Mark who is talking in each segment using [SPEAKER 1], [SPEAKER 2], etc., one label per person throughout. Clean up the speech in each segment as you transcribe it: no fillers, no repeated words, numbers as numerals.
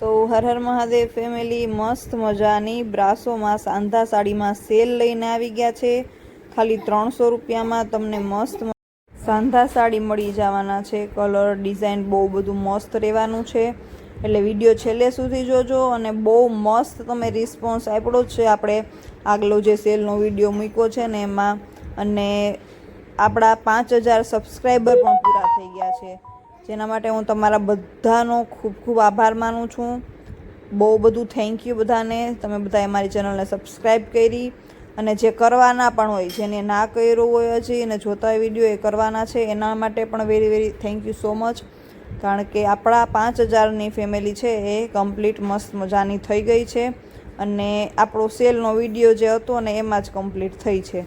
[SPEAKER 1] તો હર હર મહાદેવ ફેમિલી, મસ્ત મજાની બ્રાસોમાં સાંધા સાડીમાં સેલ લઈને આવી ગયા છે. ખાલી 300 રૂપિયામાં તમને મસ્ત સાંધા સાડી મળી જવાના છે. કલર ડિઝાઇન બહુ બધું મસ્ત રહેવાનું છે, એટલે વિડીયો છેલ્લે સુધી જોજો. અને બહુ મસ્ત તમે રિસ્પોન્સ આપ્યો છે આપણે આગલો જે સેલનો વિડીયો મૂક્યો છે ને એમાં. અને આપણા 5000 સબસ્ક્રાઈબર પણ પૂરા થઈ ગયા છે, જેના માટે હું તમારા બધાનો ખૂબ ખૂબ આભાર માનું છું. બહુ બધું થેન્ક યુ બધાને. તમે બધાએ મારી ચેનલને સબસ્ક્રાઈબ કરી, અને જે કરવાના પણ હોય, જેને ના કર્યું હોય હજી અને જોતા હોય વિડીયો એ કરવાના છે, એના માટે પણ very very thank you so much. કારણ કે આપણા 5000ની ફેમિલી છે એ કમ્પ્લીટ મસ્ત મજાની થઈ ગઈ છે. અને આપણો સેલનો વિડીયો જે હતો ને એમાં જ કમ્પ્લીટ થઈ છે.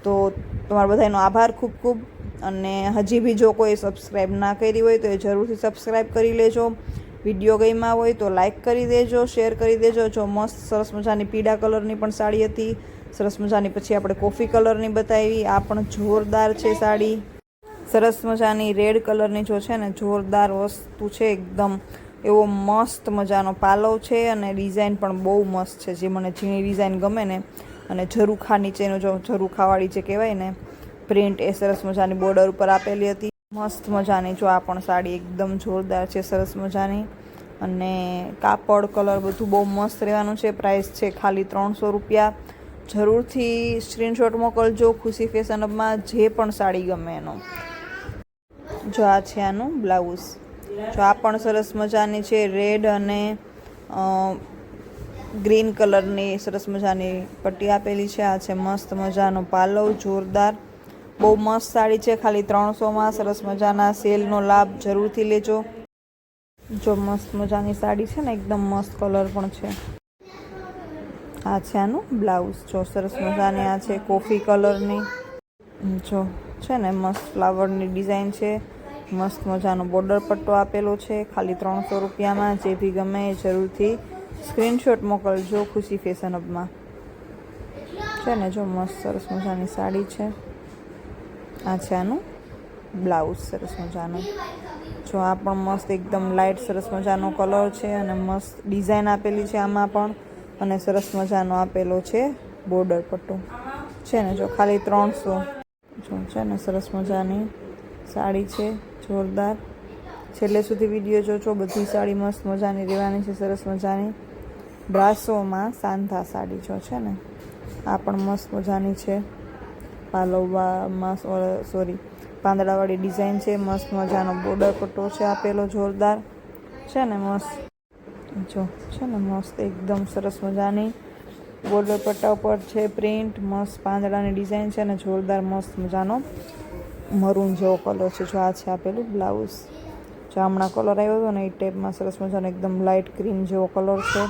[SPEAKER 1] તો તમારા બધાનો આભાર ખૂબ ખૂબ. અને હજી બી જો કોઈ સબસ્ક્રાઈબ ના કરી હોય તો એ જરૂરથી સબસ્ક્રાઈબ કરી લેજો. વિડીયો ગમ્યા હોય તો લાઇક કરી દેજો, શેર કરી દેજો. જો મસ્ત સરસ મજાની પીળા કલરની પણ સાડી હતી, સરસ મજાની. પછી આપણે કોફી કલરની બતાવી, આ પણ જોરદાર છે સાડી. સરસ મજાની રેડ કલરની જો છે ને, જોરદાર વસ્તુ છે એકદમ. એવો મસ્ત મજાનો પાલવ છે, અને ડિઝાઇન પણ બહુ મસ્ત છે. જે મને ઝીણી ડિઝાઇન ગમે ને, અને ઝરૂખા નીચેનું જો ઝરૂખાવાળી જે કહેવાય ને પ્રિન્ટ, એ સરસ મજાની બોર્ડર ઉપર આપેલી હતી. મસ્ત મજાની જો આ પણ સાડી એકદમ જોરદાર છે, સરસ મજાની. અને કાપડ કલર બધું બહુ મસ્ત રહેવાનું છે. પ્રાઇસ છે ખાલી 300 રૂપિયા. જરૂરથી સ્ક્રીનશોટ મોકલજો ખુશી ફેશન હબમાં, જે પણ સાડી ગમે એનો. જો આ છે આનું બ્લાઉઝ. જો આ પણ સરસ મજાની છે, રેડ અને ગ્રીન કલરની સરસ મજાની પટ્ટી આપેલી છે. આ છે મસ્ત મજાનો પાલવ, જોરદાર. બહુ મસ્ત સાડી છે, ખાલી 300માં. સરસ મજાના સેલનો લાભ જરૂરથી લેજો. જો મસ્ત મજાની સાડી છે ને, એકદમ મસ્ત કલર પણ છે. આ છે આનું બ્લાઉઝ. જો સરસ મજાની આ છે કોફી કલરની. જો છે ને મસ્ત ફ્લાવરની ડિઝાઇન છે, મસ્ત મજાનો બોર્ડર પટ્ટો આપેલો છે. ખાલી 300 રૂપિયામાં. જે બી ગમે એ જરૂરથી સ્ક્રીનશોટ મોકલજો ખુશી ફેશન હબમાં. છે ને જો મસ્ત સરસ મજાની સાડી છે. આ છે આનું બ્લાઉઝ, સરસ મજાનું. જો આ પણ મસ્ત એકદમ લાઇટ સરસ મજાનો કલર છે, અને મસ્ત ડિઝાઇન આપેલી છે આમાં પણ. અને સરસ મજાનો આપેલો છે બોર્ડર પટ્ટો. છે ને જો ખાલી 300. જો છે ને સરસ મજાની સાડી છે, જોરદાર. છેલ્લે સુધી વિડીયો જોજો. બધી સાડી મસ્ત મજાની રહેવાની છે, સરસ મજાની. બ્રાસોમાં સાંધા સાડી જો છે ને, આ પણ મસ્ત મજાની છે. પાલવમાં પાંદડાવાળી ડિઝાઇન છે, મસ્ત મજાનો બોર્ડર પટ્ટો છે આપેલો, જોરદાર. છે ને મસ્ત. જો છે ને મસ્ત એકદમ સરસ મજાની બોર્ડર પટ્ટા ઉપર છે પ્રિન્ટ. મસ્ત પાંદડાની ડિઝાઇન છે, અને જોરદાર મસ્ત મજાનો મરૂન જેવો કલર છે. જો આ છે આપેલું બ્લાઉઝ. જો હમણાં કલર આવ્યો હતો ને એ ટાઈપમાં સરસ મજાનો એકદમ લાઇટ ક્રીમ જેવો કલર છે.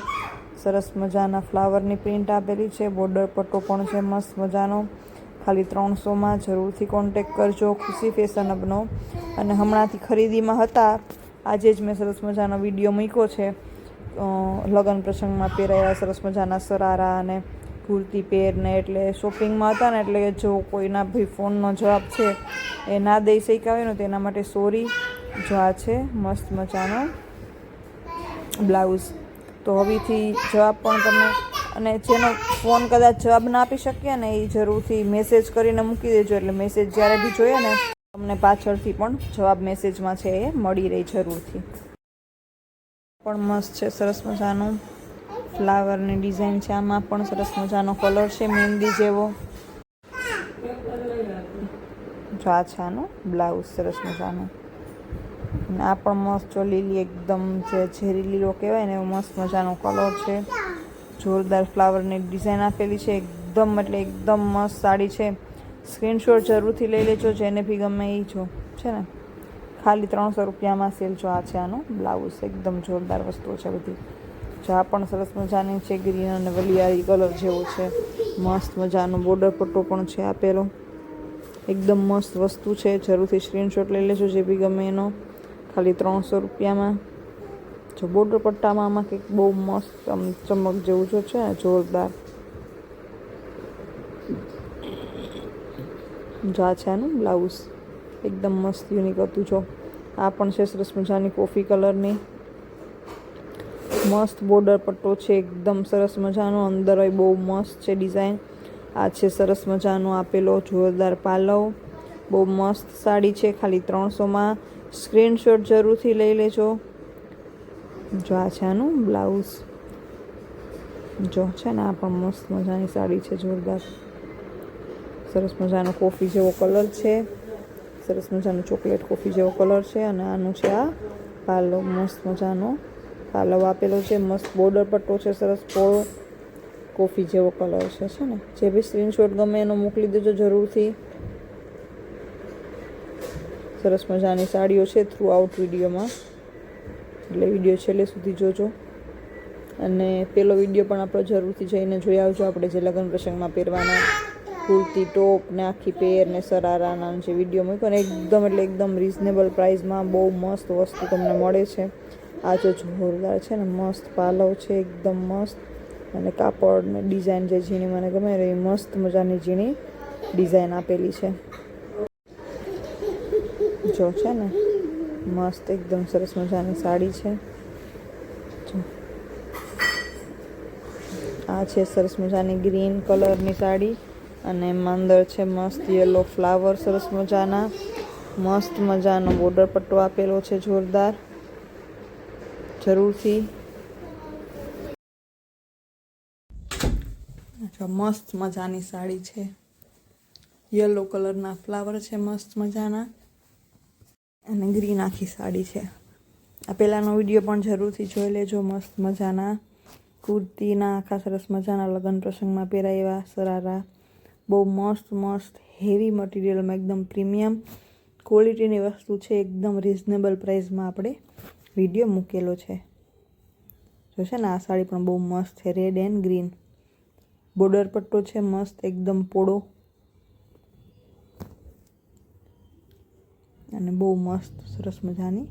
[SPEAKER 1] સરસ મજાના ફ્લાવરની પ્રિન્ટ આપેલી છે. બોર્ડર પટ્ટો પણ છે મસ્ત મજાનો. ખાલી 300માં. જરૂરથી કોન્ટેક કરજો ખુશી ફેશન હબનો. અને હમણાંથી ખરીદીમાં હતા, આજે જ મેં સરસ મજાનો વિડીયો મૂક્યો છે. લગ્ન પ્રસંગમાં પહેરાયેલા સરસ મજાના સરારા અને કુર્તી પહેરને, એટલે શોપિંગમાં હતા ને, એટલે જો કોઈના ભાઈ ફોનનો જવાબ છે એ ના દઈ શક્યા હોય ને, તો એના માટે સોરી. જો આ છે મસ્ત મજાનો બ્લાઉઝ. તો હવેથી જવાબ પણ તમે, અને જેનો ફોન કદાચ જવાબ ના આપી શકીએ ને, એ જરૂરથી મેસેજ કરીને મૂકી દેજો. એટલે મેસેજ જ્યારે બી જોઈએ ને, તમને પાછળથી પણ જવાબ મેસેજમાં છે એ મળી રહી જરૂરથી. પણ મસ્ત છે, સરસ મજાનું ફ્લાવરની ડિઝાઇન છે. આમાં પણ સરસ મજાનો કલર છે મહેંદી જેવો. જો આ છે આનું બ્લાઉઝ, સરસ મજાનું. આ પણ મસ્ત જો લીલી એકદમ જે ઝેરી લીલો કહેવાય ને, એવો મસ્ત મજાનો કલર છે. જોરદાર ફ્લાવરની ડિઝાઇન આપેલી છે એકદમ, એટલે એકદમ મસ્ત સાડી છે. સ્ક્રીનશોટ જરૂરથી લઈ લેજો, જેને બી ગમે એ. જો છે ને ખાલી 300 રૂપિયામાં સેલ. જો આ છે આનું બ્લાઉઝ, એકદમ જોરદાર વસ્તુ છે બધી. જો આ પણ સરસ મજાની છે, ગ્રીન અને વલિયાળી કલર જેવો છે. મસ્ત મજાનો બોર્ડર પટ્ટો પણ છે આપેલો. એકદમ મસ્ત વસ્તુ છે. જરૂરથી સ્ક્રીનશોટ લઈ લેજો, જે બી ગમે એનો. ખાલી 300 રૂપિયામાં. જો બોર્ડર પટ્ટામાં આમાં કંઈક બહુ મસ્ત ચમક જેવું જો છે ને, જોરદાર. જો આ છે આનું બ્લાઉઝ, એકદમ મસ્ત યુનિક હતું. જો આ પણ છે સરસ મજાની કોફી કલરની. મસ્ત બોર્ડર પટ્ટો છે, એકદમ સરસ મજાનો. અંદર હોય બહુ મસ્ત છે ડિઝાઇન. આ છે સરસ મજાનો આપેલો જોરદાર પાલવ. બહુ મસ્ત સાડી છે, ખાલી 300માં. સ્ક્રીનશોટ જરૂરથી લઈ લેજો. જો આ છે આનું બ્લાઉઝ. જો છે ને આ પણ મસ્ત મજાની સાડી છે, જોરદાર. સરસ મજાનો કોફી જેવો કલર છે, સરસ મજાનો ચોકલેટ કોફી જેવો કલર છે. અને આનું છે આ પાલવ, મસ્ત મજાનો પાલવ આપેલો છે. મસ્ત બોર્ડર પટ્ટો છે, સરસ પોળો કોફી જેવો કલર છે ને. જે બી સ્ક્રીનશોટ ગમે એનો મોકલી દેજો જરૂરથી. સરસ મજાની સાડીઓ છે થ્રુ આઉટ વિડીયોમાં, એટલે વિડીયો છેલ્લે સુધી જોજો. અને પેલો વિડીયો પણ આપણો જરૂરથી જઈને જોઈ આવજો. આપણે જે લગ્ન પ્રસંગમાં પહેરવાના કુર્તી ટોપ ને આખી પેર ને સરારાના જે વિડીયો મૂક્યો ને, એકદમ એટલે એકદમ રિઝનેબલ પ્રાઇસમાં બહુ મસ્ત વસ્તુ તમને મળે છે. આ જો જોરદાર છે ને, મસ્ત પાલવ છે, એકદમ મસ્ત. અને કાપડ ને ડિઝાઇન જે ઝીણી મને ગમે એ મસ્ત મજાની ઝીણી ડિઝાઇન આપેલી છે. જો છે ને મસ્ત એકદમ સરસ મજાની સાડી છે. આ છે સરસ મજાની ગ્રીન કલરની સાડી, અને એમાં અંદર છે મસ્ત યલો ફ્લાવર સરસ મજાના. મસ્ત મજાનો બોર્ડર પટ્ટો આપેલો છે, જોરદાર. જરૂરથી મસ્ત મજાની સાડી છે, યલો કલરના ફ્લાવર છે મસ્ત મજાના, અને ગ્રીન આખી સાડી છે. આ પહેલાંનો વિડીયો પણ જરૂરથી જોઈ લેજો. મસ્ત મજાના કુર્તીના આખા સરસ મજાના લગ્ન પ્રસંગમાં પહેરાવ્યા સરારા. બહુ મસ્ત મસ્ત હેવી મટીરિયલમાં એકદમ પ્રીમિયમ ક્વોલિટીની વસ્તુ છે, એકદમ રિઝનેબલ પ્રાઇસમાં આપણે વિડીયો મૂકેલો છે. જો છે ને આ સાડી પણ બહુ મસ્ત છે, રેડ એન્ડ ગ્રીન. બોર્ડર પટ્ટો છે મસ્ત એકદમ પોળો, અને બહુ મસ્ત સરસ મજાની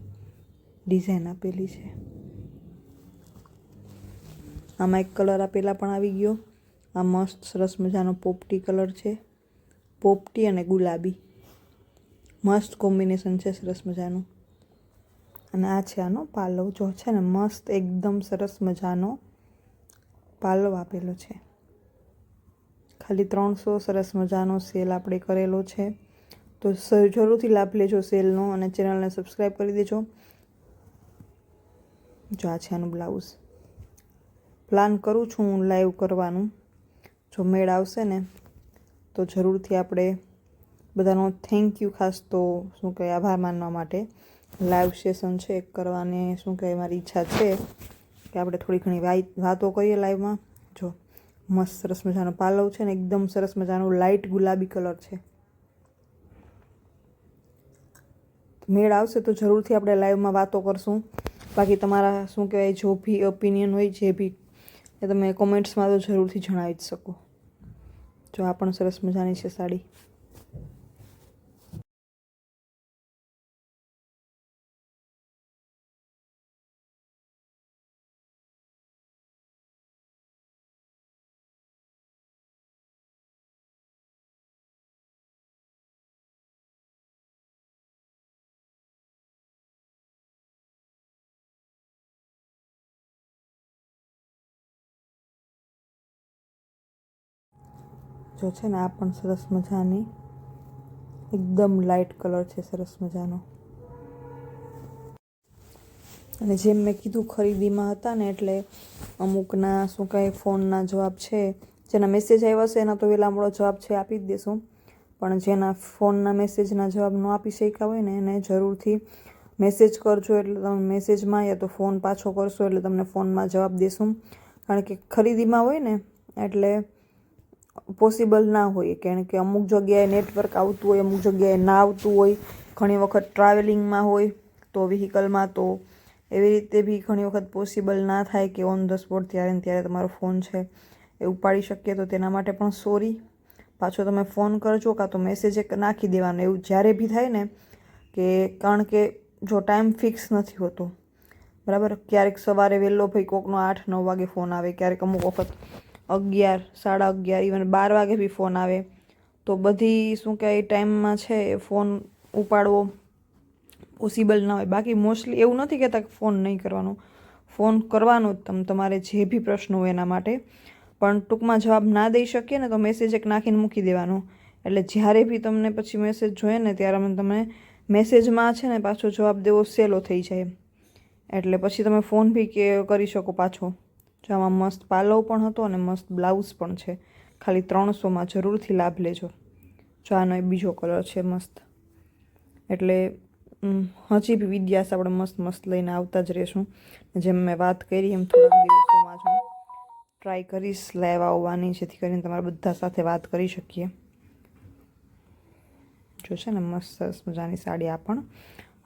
[SPEAKER 1] ડિઝાઇન આપેલી છે. આમાં એક કલર આપેલા પણ આવી ગયો. આ મસ્ત સરસ મજાનો પોપટી કલર છે, પોપટી અને ગુલાબી મસ્ત કોમ્બિનેશન છે, સરસ મજાનું. અને આ છે આનો પાલવ. જો છે ને મસ્ત એકદમ સરસ મજાનો પાલવ આપેલો છે. ખાલી 300 સરસ મજાનો સેલ આપણે કરેલો છે, તો જરૂરથી લાભ લેજો સેલનો, અને ચેનલને સબસ્ક્રાઈબ કરી દેજો. જો આ છે આનું બ્લાઉઝ. પ્લાન કરું છું હું લાઈવ કરવાનું, જો મેળ આવશે ને તો જરૂરથી આપણે બધાનો થેન્ક યુ ખાસ તો શું કહે આભાર માનવા માટે લાઈવ સેશન છે એક કરવાની. શું કહે મારી ઈચ્છા છે કે આપણે થોડી ઘણી વાતો કરીએ લાઈવમાં. જો મસ્ત સરસ મજાનો પાલવ છે ને, એકદમ સરસ મજાનો લાઇટ ગુલાબી કલર છે. મેળ આવશે તો જરૂરથી આપણે લાઈવમાં વાતો કરશું. બાકી તમારા શું કહેવાય જો બી ઓપિનિયન હોય જે બી એ તમે કોમેન્ટ્સમાં તો જરૂરથી જણાવી જ શકો. જો આ પણ સરસ મજાની છે સાડી. જો છે ને આ પણ સરસ મજાની એકદમ લાઇટ કલર છે, સરસ મજાનો. અને જેમ મેં કીધું ખરીદીમાં હતા ને, એટલે અમુકના શું કહે ફોનના જવાબ છે, જેના મેસેજ આવ્યા છે એના તો વહેલા મોડો જવાબ છે આપી જ દેશું. પણ જેના ફોનના મેસેજના જવાબ ન આપી શક્યા હોય ને એને જરૂરથી મેસેજ કરજો, એટલે તમે મેસેજમાં યા તો ફોન પાછો કરશો એટલે તમને ફોનમાં જવાબ દેશું. કારણ કે ખરીદીમાં હોય ને એટલે પોસિબલ ના હોય, કારણ કે અમુક જગ્યાએ નેટવર્ક આવતું હોય, અમુક જગ્યાએ ના આવતું હોય. ઘણી વખત ટ્રાવેલિંગમાં હોય તો વ્હીકલમાં, તો એવી રીતે બી ઘણી વખત પોસિબલ ના થાય કે ઓન ધ સ્પોટ ત્યારે ને ત્યારે તમારો ફોન છે એ ઉપાડી શકીએ. તો તેના માટે પણ સોરી. પાછો તમે ફોન કરજો કાં તો મેસેજ એક નાખી દેવાનો. એવું જ્યારે બી થાય ને કે, કારણ કે જો ટાઈમ ફિક્સ નથી હોતો બરાબર. ક્યારેક સવારે વહેલો ભાઈ કોકનો 8-9 વાગે ફોન આવે, ક્યારેક અમુક વખત 11, 11:30, ઇવન 12 વાગે બી ફોન આવે. તો બધી શું કહે એ ટાઈમમાં છે એ ફોન ઉપાડવો પોસિબલ ના હોય. બાકી મોસ્ટલી એવું નથી કહેતા કે ફોન નહીં કરવાનો, ફોન કરવાનો જ તમારે જે બી પ્રશ્ન હોય એના માટે, પણ ટૂંકમાં જવાબ ના દઈ શકીએ ને તો મેસેજ એક નાખીને મૂકી દેવાનો, એટલે જ્યારે બી તમને પછી મેસેજ જોઈએ ને ત્યારે તમે મેસેજમાં છે ને પાછો જવાબ દેવો સહેલો થઈ જાય, એટલે પછી તમે ફોન બી કરી શકો પાછો. જો આમાં મસ્ત પાલવ પણ હતો અને મસ્ત બ્લાઉઝ પણ છે, ખાલી 300માં જરૂરથી લાભ લેજો. જો આનો એક બીજો કલર છે મસ્ત, એટલે હજી બી વિડીયાસ આપણે મસ્ત મસ્ત લઈને આવતા જ રહીશું. જેમ મેં વાત કરી એમ થોડાક દિવસોમાં જ ટ્રાય કરીશ લાઈવ આવવાની, જેથી કરીને તમારા બધા સાથે વાત કરી શકીએ. જો છે ને મસ્ત સરસ મજાની સાડી આ પણ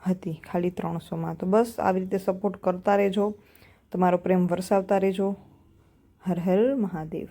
[SPEAKER 1] હતી ખાલી 300માં. તો બસ આવી રીતે સપોર્ટ કરતા રહેજો, તમારો પ્રેમ વરસાવતા રહેજો. હર હર મહાદેવ.